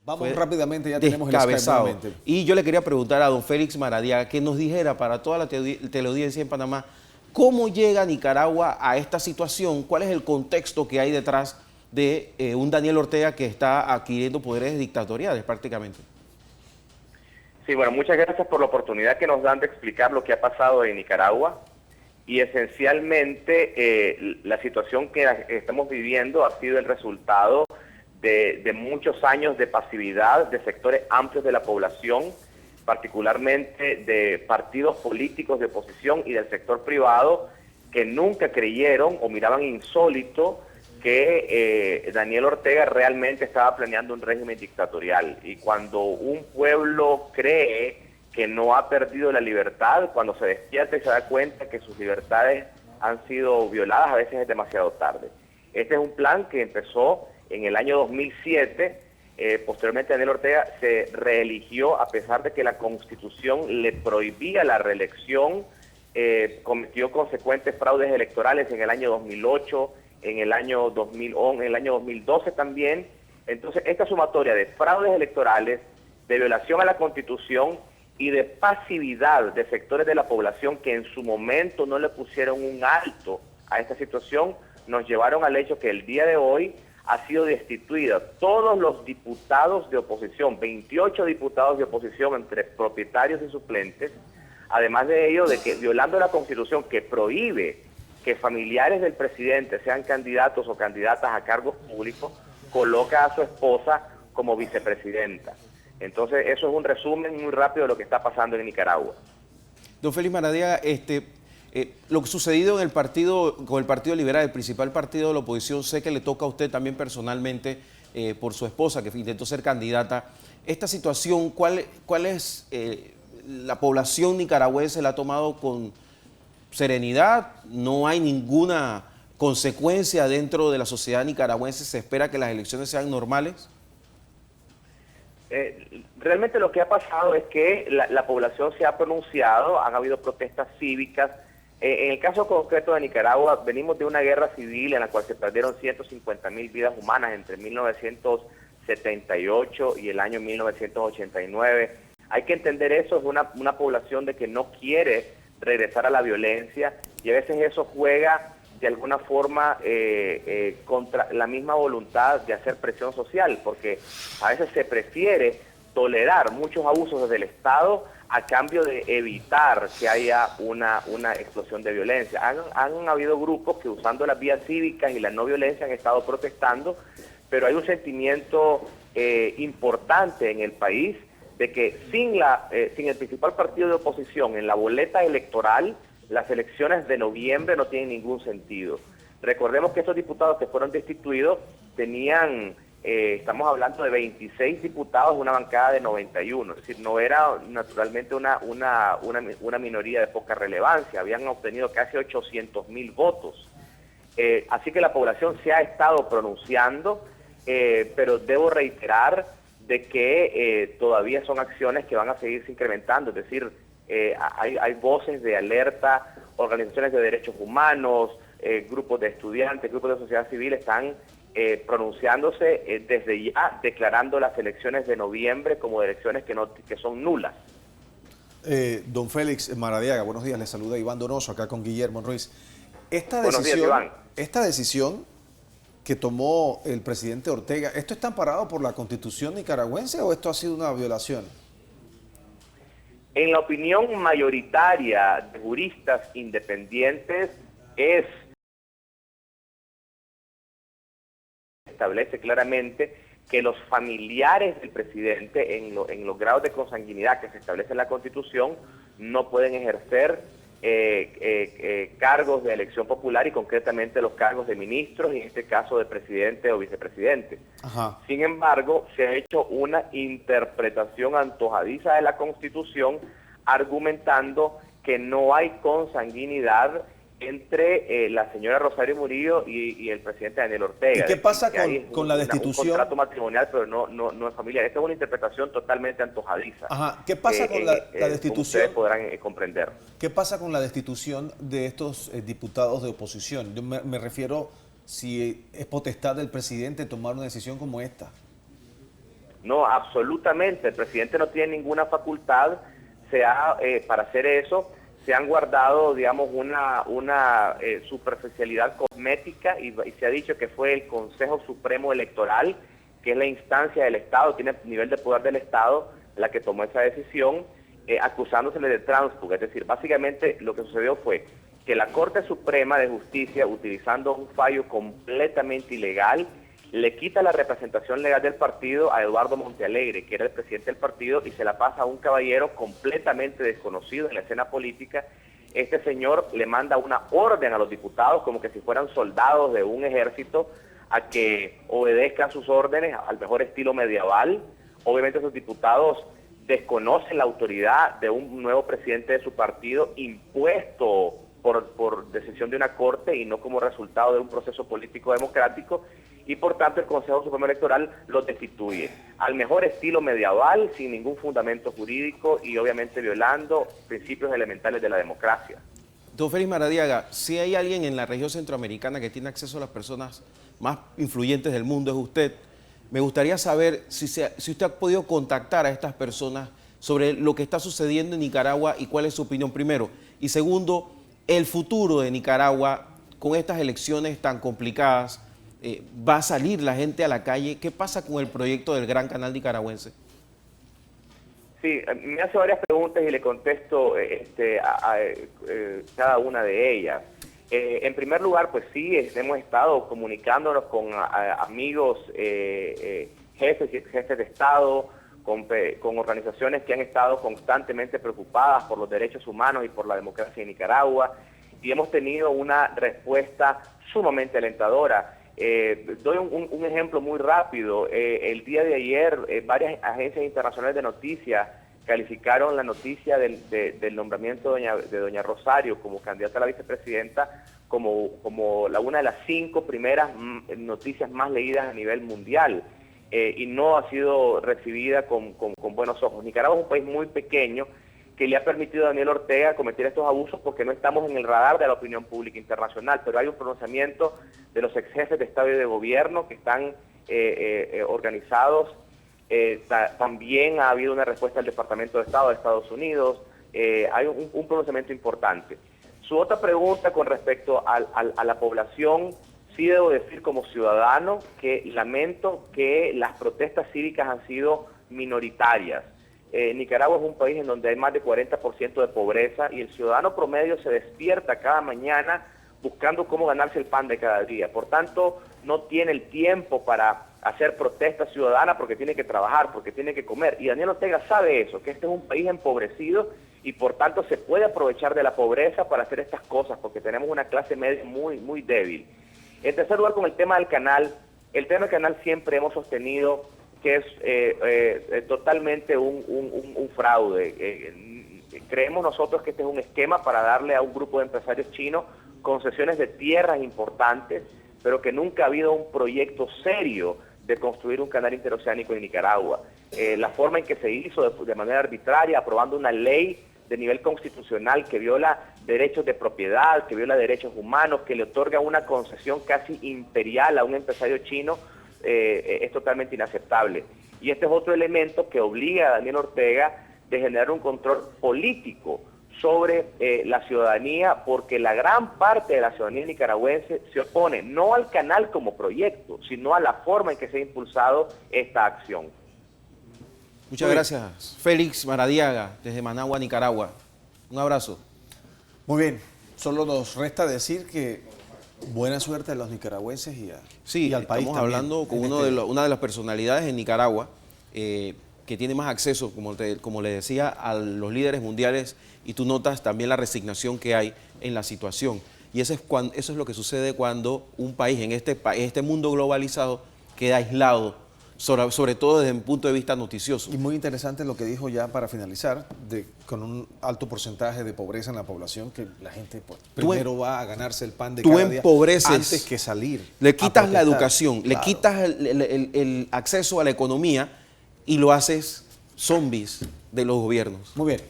Vamos fue rápidamente, ya tenemos el Skype descabezado. nuevamente. Y yo le quería preguntar a don Félix Maradiaga que nos dijera para toda la teleaudiencia en Panamá, ¿cómo llega Nicaragua a esta situación? ¿Cuál es el contexto que hay detrás de un Daniel Ortega que está adquiriendo poderes dictatoriales prácticamente? Sí, bueno, muchas gracias por la oportunidad que nos dan de explicar lo que ha pasado en Nicaragua. Y esencialmente la situación que estamos viviendo ha sido el resultado de muchos años de pasividad de sectores amplios de la población, particularmente de partidos políticos de oposición y del sector privado, que nunca creyeron o miraban insólito que Daniel Ortega realmente estaba planeando un régimen dictatorial. Y cuando un pueblo cree que no ha perdido la libertad, cuando se despierta y se da cuenta que sus libertades han sido violadas, a veces es demasiado tarde. Este es un plan que empezó en el año 2007, posteriormente Daniel Ortega se reeligió a pesar de que la Constitución le prohibía la reelección, cometió consecuentes fraudes electorales en el año 2008, en el año 2011, en el año 2012 también. Entonces, esta sumatoria de fraudes electorales, de violación a la Constitución y de pasividad de sectores de la población que en su momento no le pusieron un alto a esta situación, nos llevaron al hecho que el día de hoy ha sido destituida todos los diputados de oposición, 28 diputados de oposición entre propietarios y suplentes, además de ello de que violando la Constitución que prohíbe que familiares del presidente sean candidatos o candidatas a cargos públicos, coloca a su esposa como vicepresidenta. Entonces, eso es un resumen muy rápido de lo que está pasando en Nicaragua. Don Félix Maradiaga, lo que sucedido en el partido, con el Partido Liberal, el principal partido de la oposición, sé que le toca a usted también personalmente por su esposa, que intentó ser candidata. Esta situación, ¿cuál es la población nicaragüense la ha tomado con serenidad? ¿No hay ninguna consecuencia dentro de la sociedad nicaragüense? ¿Se espera que las elecciones sean normales? Realmente lo que ha pasado es que la población se ha pronunciado, han habido protestas cívicas. En el caso concreto de Nicaragua, venimos de una guerra civil en la cual se perdieron 150.000 vidas humanas entre 1978 y el año 1989. Hay que entender eso, es una población de que no quiere regresar a la violencia y a veces eso juega de alguna forma contra la misma voluntad de hacer presión social, porque a veces se prefiere tolerar muchos abusos desde el Estado a cambio de evitar que haya una explosión de violencia. Han habido grupos que usando las vías cívicas y la no violencia han estado protestando, pero hay un sentimiento importante en el país de que sin el principal partido de oposición en la boleta electoral, las elecciones de noviembre no tienen ningún sentido. Recordemos que estos diputados que fueron destituidos tenían, estamos hablando de 26 diputados, una bancada de 91, es decir, no era naturalmente una minoría de poca relevancia, habían obtenido casi 800.000 votos. Así que la población se ha estado pronunciando, pero debo reiterar de que todavía son acciones que van a seguirse incrementando, es decir, hay voces de alerta, organizaciones de derechos humanos, grupos de estudiantes, grupos de sociedad civil están pronunciándose desde ya, declarando las elecciones de noviembre como elecciones que son nulas. Don Félix Maradiaga, buenos días, le saluda Iván Donoso acá con Guillermo Ruiz. Buenos días, Iván. Esta decisión que tomó el presidente Ortega, ¿esto está amparado por la Constitución nicaragüense o esto ha sido una violación? En la opinión mayoritaria de juristas independientes establece claramente que los familiares del presidente en los grados de consanguinidad que se establece en la Constitución no pueden ejercer cargos de elección popular y concretamente los cargos de ministros y en este caso de presidente o vicepresidente. Ajá. Sin embargo, se ha hecho una interpretación antojadiza de la Constitución argumentando que no hay consanguinidad entre la señora Rosario Murillo y el presidente Daniel Ortega. ¿Y qué pasa con la destitución? Un contrato matrimonial, pero no es familiar. Esta es una interpretación totalmente antojadiza. Ajá. ¿Qué pasa con la destitución? Como ustedes podrán comprender. ¿Qué pasa con la destitución de estos diputados de oposición? Yo me refiero si es potestad del presidente tomar una decisión como esta. No, absolutamente. El presidente no tiene ninguna facultad para hacer eso. Se han guardado, digamos, una superficialidad cosmética y se ha dicho que fue el Consejo Supremo Electoral, que es la instancia del Estado, tiene nivel de poder del Estado, la que tomó esa decisión, acusándosele de tránsfuga. Es decir, básicamente lo que sucedió fue que la Corte Suprema de Justicia, utilizando un fallo completamente ilegal, le quita la representación legal del partido a Eduardo Montealegre, que era el presidente del partido, y se la pasa a un caballero completamente desconocido en la escena política. Este señor le manda una orden a los diputados, como que si fueran soldados de un ejército, a que obedezcan sus órdenes al mejor estilo medieval. Obviamente esos diputados desconocen la autoridad de un nuevo presidente de su partido, impuesto por decisión de una corte y no como resultado de un proceso político democrático, y por tanto el Consejo Supremo Electoral los destituye al mejor estilo medieval, sin ningún fundamento jurídico y obviamente violando principios elementales de la democracia. Don Félix Maradiaga, si hay alguien en la región centroamericana que tiene acceso a las personas más influyentes del mundo, es usted. Me gustaría saber si usted ha podido contactar a estas personas sobre lo que está sucediendo en Nicaragua y cuál es su opinión primero. Y segundo, el futuro de Nicaragua con estas elecciones tan complicadas. ¿Va a salir la gente a la calle? ¿Qué pasa con el proyecto del Gran Canal Nicaragüense? Sí, me hace varias preguntas y le contesto cada una de ellas. En primer lugar, pues sí, hemos estado comunicándonos con amigos, jefes de Estado, con organizaciones que han estado constantemente preocupadas por los derechos humanos y por la democracia en Nicaragua, y hemos tenido una respuesta sumamente alentadora. Doy un ejemplo muy rápido. El día de ayer varias agencias internacionales de noticias calificaron la noticia del nombramiento de doña Rosario como candidata a la vicepresidenta como una de las 5 primeras noticias más leídas a nivel mundial, y no ha sido recibida con buenos ojos. Nicaragua es un país muy pequeño que le ha permitido a Daniel Ortega cometer estos abusos porque no estamos en el radar de la opinión pública internacional, pero hay un pronunciamiento de los ex jefes de Estado y de Gobierno que están organizados. También ha habido una respuesta del Departamento de Estado de Estados Unidos. Hay un pronunciamiento importante. Su otra pregunta con respecto a la población, sí debo decir como ciudadano que lamento que las protestas cívicas han sido minoritarias. Nicaragua es un país en donde hay más de 40% de pobreza y el ciudadano promedio se despierta cada mañana buscando cómo ganarse el pan de cada día. Por tanto, no tiene el tiempo para hacer protestas ciudadanas porque tiene que trabajar, porque tiene que comer. Y Daniel Ortega sabe eso, que este es un país empobrecido y por tanto se puede aprovechar de la pobreza para hacer estas cosas porque tenemos una clase media muy, muy débil. En tercer lugar, con el tema del canal siempre hemos sostenido que es totalmente un fraude. Creemos nosotros que este es un esquema para darle a un grupo de empresarios chinos concesiones de tierras importantes, pero que nunca ha habido un proyecto serio de construir un canal interoceánico en Nicaragua. La forma en que se hizo de manera arbitraria, aprobando una ley de nivel constitucional que viola derechos de propiedad, que viola derechos humanos, que le otorga una concesión casi imperial a un empresario chino, es totalmente inaceptable. Y este es otro elemento que obliga a Daniel Ortega de generar un control político sobre la ciudadanía, porque la gran parte de la ciudadanía nicaragüense se opone no al canal como proyecto, sino a la forma en que se ha impulsado esta acción. Muchas gracias, Félix Maradiaga, desde Managua, Nicaragua. Un abrazo. Muy bien, solo nos resta decir que buena suerte a los nicaragüenses y al país. Estamos hablando con una de las personalidades en Nicaragua que tiene más acceso, como le decía, a los líderes mundiales, y tú notas también la resignación que hay en la situación. Y eso es lo que sucede cuando un país en este mundo globalizado queda aislado, sobre todo desde un punto de vista noticioso. Y muy interesante lo que dijo ya para finalizar, con un alto porcentaje de pobreza en la población, que la gente primero va a ganarse el pan de cada día antes que salir. Le quitas la educación, claro, le quitas el acceso a la economía y lo haces zombies de los gobiernos. Muy bien.